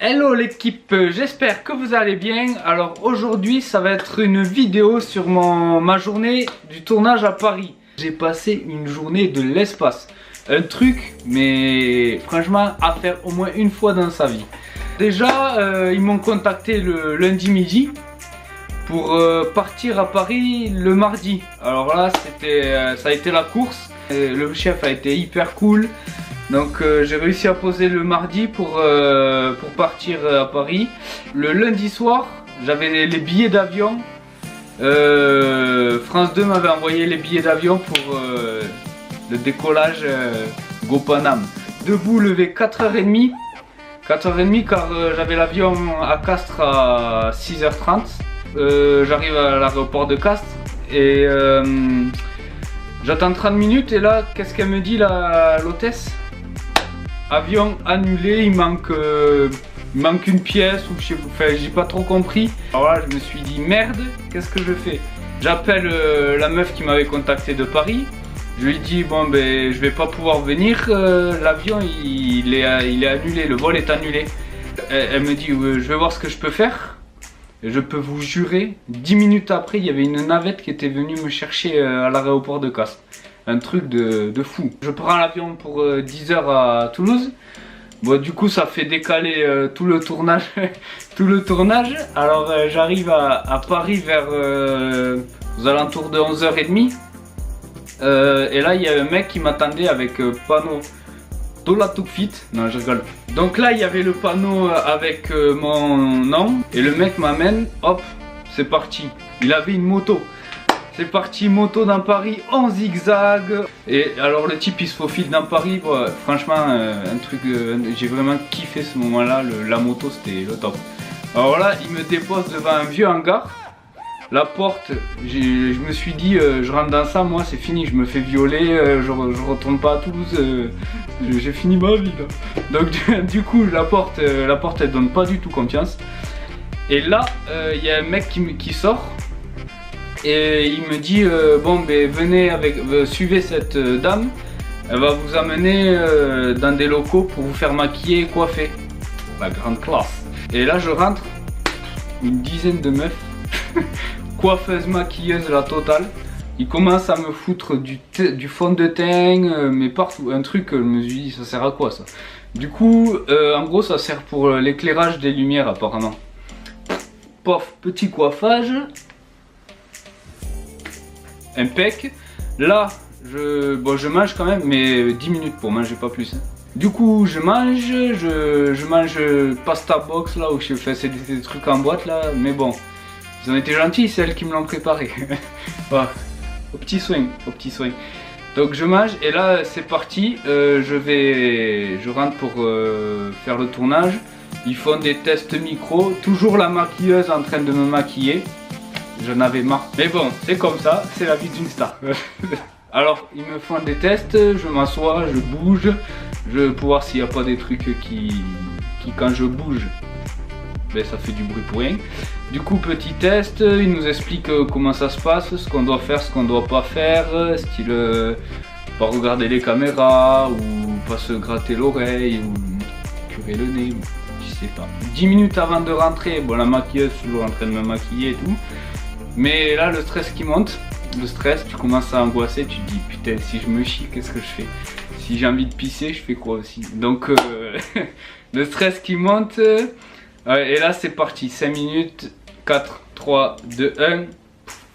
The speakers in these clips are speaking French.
Hello l'équipe, j'espère que vous allez bien. Alors aujourd'hui ça va être une vidéo sur ma journée du tournage à Paris. J'ai passé une journée de l'espace. Un truc, mais franchement à faire au moins une fois dans sa vie. Déjà ils m'ont contacté le lundi midi pour partir à Paris le mardi. Alors là ça a été la course. Le chef a été hyper cool. Donc j'ai réussi à poser le mardi pour partir à Paris. Le lundi soir, j'avais les billets d'avion. France 2 m'avait envoyé les billets d'avion pour le décollage Go Paname. Debout, levé 4h30. 4h30 car j'avais l'avion à Castres à 6h30. J'arrive à l'aéroport de Castres et j'attends 30 minutes et là, qu'est-ce qu'elle me dit l'hôtesse? Avion annulé, il manque une pièce ou j'ai pas trop compris. Alors là je me suis dit merde, qu'est-ce que je fais? J'appelle la meuf qui m'avait contacté de Paris. Je lui dis bon ben je vais pas pouvoir venir, l'avion il est annulé, le vol est annulé. Elle me dit je vais voir ce que je peux faire. Et je peux vous jurer, 10 minutes après il y avait une navette qui était venue me chercher à l'aéroport de Castres. Un truc de fou. Je prends l'avion pour 10h à Toulouse. Bon, du coup ça fait décaler tout le tournage. Alors j'arrive à Paris vers aux alentours de 11h30. Et là il y a un mec qui m'attendait avec panneau Dola Tout Fit. Non je rigole. Donc là il y avait le panneau avec mon nom. Et le mec m'amène, hop, c'est parti. Il avait une moto. C'est parti, moto dans Paris en zigzag. Et alors le type il se faufile dans Paris. Bon, franchement un truc, j'ai vraiment kiffé ce moment là. La moto c'était le top. Alors là il me dépose devant un vieux hangar. La porte, je me suis dit je rentre dans ça, moi c'est fini, je me fais violer, je retourne pas à Toulouse, j'ai fini ma vie là. Donc du coup la porte elle donne pas du tout confiance. Et là il y a un mec qui sort. Et il me dit bon ben venez suivez cette dame, elle va vous amener dans des locaux pour vous faire maquiller et coiffer. La grande classe. Et là je rentre, une dizaine de meufs, coiffeuses, maquilleuses, la totale. Ils commencent à me foutre du fond de teint, mais partout, un truc, je me suis dit ça sert à quoi ça? Du coup en gros ça sert pour l'éclairage des lumières apparemment. Pof, petit coiffage. Impec. Là je mange quand même, mais 10 minutes pour manger, pas plus hein. Du coup je mange pasta box là où je fais des trucs en boîte là, mais bon ils ont été gentils, c'est elles qui me l'ont préparé. Voilà. Au petit soin. Donc je mange et là c'est parti, je rentre pour faire le tournage. Ils font des tests micro, toujours la maquilleuse en train de me maquiller. J'en avais marre. Mais bon, c'est comme ça, c'est la vie d'une star. Alors, ils me font des tests, je m'assois, je bouge, pour voir s'il n'y a pas des trucs qui quand je bouge, ben, ça fait du bruit pour rien. Du coup, petit test, ils nous expliquent comment ça se passe, ce qu'on doit faire, ce qu'on doit pas faire, style pas regarder les caméras, ou pas se gratter l'oreille, ou curer le nez, je sais pas. 10 minutes avant de rentrer, bon la maquilleuse toujours en train de me maquiller et tout. Mais là le stress qui monte, tu commences à angoisser, tu te dis putain si je me chie qu'est-ce que je fais? Si j'ai envie de pisser je fais quoi aussi? Donc le stress qui monte, et là c'est parti, 5 minutes, 4, 3, 2, 1,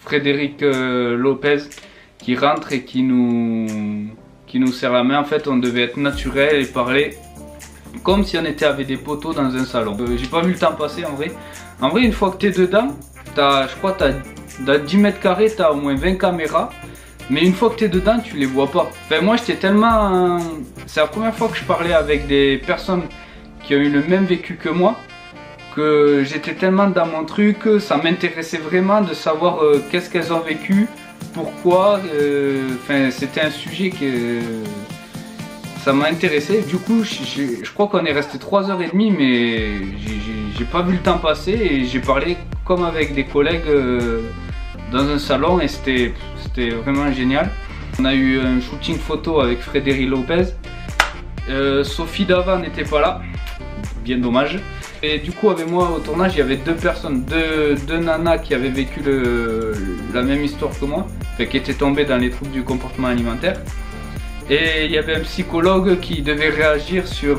Frédéric Lopez qui rentre et qui nous serre la main. En fait on devait être naturel et parler comme si on était avec des poteaux dans un salon. J'ai pas vu le temps passer en vrai. En vrai une fois que tu es dedans, je crois que dans 10 mètres carrés, tu as au moins 20 caméras. Mais une fois que tu es dedans, tu les vois pas. Enfin, moi, j'étais tellement... C'est la première fois que je parlais avec des personnes qui ont eu le même vécu que moi, que j'étais tellement dans mon truc, ça m'intéressait vraiment de savoir qu'est-ce qu'elles ont vécu, pourquoi. Enfin, c'était un sujet que... ça m'a intéressé. Du coup, je crois qu'on est resté 3h30, mais j'ai pas vu le temps passer et j'ai parlé comme avec des collègues dans un salon et c'était vraiment génial. On a eu un shooting photo avec Frédéric Lopez. Sophie Davant n'était pas là, bien dommage. Et du coup avec moi au tournage il y avait deux personnes, deux nanas qui avaient vécu la même histoire que moi, enfin, qui étaient tombées dans les troubles du comportement alimentaire. Et il y avait un psychologue qui devait réagir sur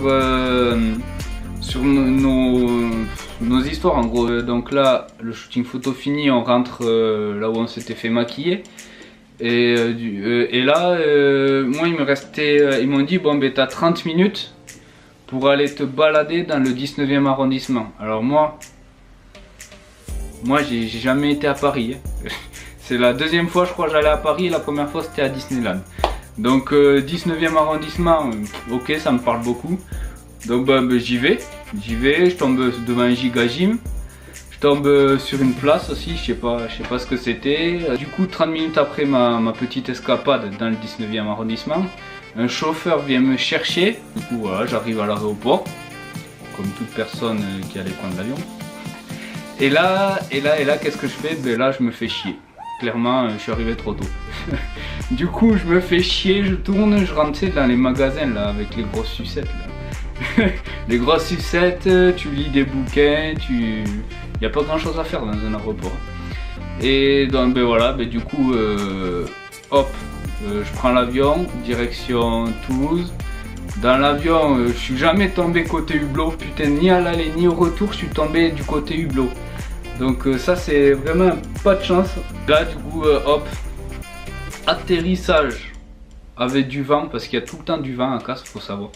nos histoires en gros. Donc là le shooting photo fini, on rentre là où on s'était fait maquiller. Et là moi il me restait, ils m'ont dit bon ben t'as 30 minutes pour aller te balader dans le 19e arrondissement. Alors moi j'ai jamais été à Paris, hein. C'est la deuxième fois je crois que j'allais à Paris, la première fois c'était à Disneyland. Donc 19e arrondissement, ok ça me parle beaucoup. Donc j'y vais, je tombe devant un giga gym. Je tombe sur une place aussi, je sais pas ce que c'était. Du coup 30 minutes après ma petite escapade dans le 19e arrondissement, un chauffeur vient me chercher. Du coup voilà, j'arrive à l'aéroport, comme toute personne qui allait prendre l'avion. Et là qu'est-ce que je fais? Ben là je me fais chier. Clairement je suis arrivé trop tôt. Du coup je me fais chier, je tourne, je rentre dans les magasins là avec les grosses sucettes là. Les grosses sucettes, tu lis des bouquins, il n'y a pas grand chose à faire dans un aéroport. Et donc ben voilà, ben du coup hop, je prends l'avion, direction Toulouse. Dans l'avion, je suis jamais tombé côté hublot, putain, ni à l'aller ni au retour, je suis tombé du côté hublot. Donc ça c'est vraiment pas de chance. Là du coup hop, atterrissage avec du vent, parce qu'il y a tout le temps du vent à Castres, faut savoir.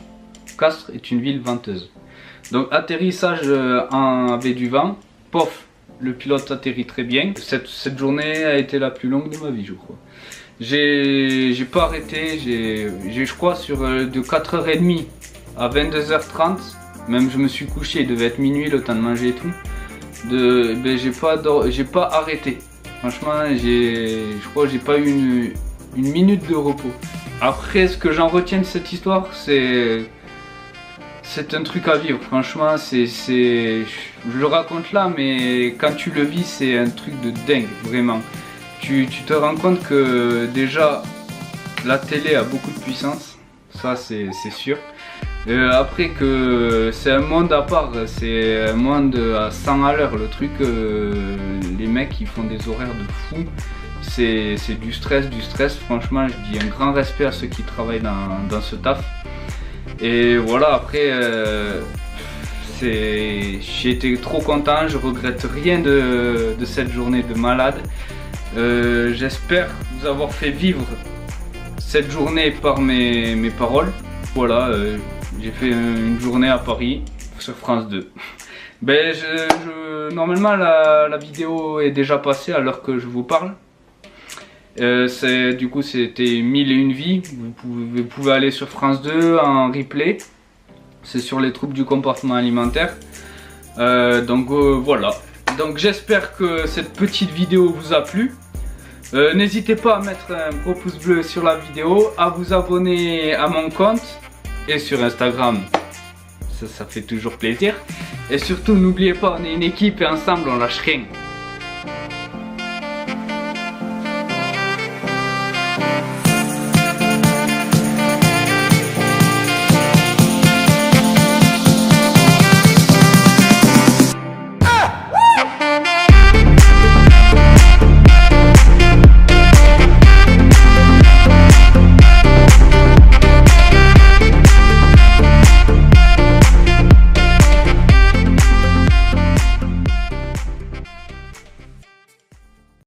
Castres est une ville venteuse. Donc atterrissage avec du vent, pof, le pilote atterrit très bien. Cette journée a été la plus longue de ma vie je crois. J'ai pas arrêté, je crois de 4h30 à 22h30, même je me suis couché, il devait être minuit le temps de manger et tout. J'ai pas arrêté. Franchement je crois que j'ai pas eu une minute de repos. Après ce que j'en retiens de cette histoire, c'est un truc à vivre, franchement, je le raconte là, mais quand tu le vis, c'est un truc de dingue, vraiment. Tu te rends compte que déjà, la télé a beaucoup de puissance, ça c'est sûr. Après que c'est un monde à part, c'est un monde à 100 à l'heure, le truc, les mecs ils font des horaires de fou. C'est du stress, franchement, je dis un grand respect à ceux qui travaillent dans ce taf. Et voilà, après j'ai été trop content, je regrette rien de cette journée de malade. J'espère vous avoir fait vivre cette journée par mes paroles. Voilà, j'ai fait une journée à Paris sur France 2. Ben, normalement la vidéo est déjà passée à l'heure que je vous parle. Du coup c'était 1001 vies, vous pouvez aller sur France 2 en replay, c'est sur les troubles du comportement alimentaire. Donc voilà, donc j'espère que cette petite vidéo vous a plu. N'hésitez pas à mettre un gros pouce bleu sur la vidéo, à vous abonner à mon compte et sur Instagram, ça fait toujours plaisir. Et surtout n'oubliez pas, on est une équipe et ensemble on lâche rien.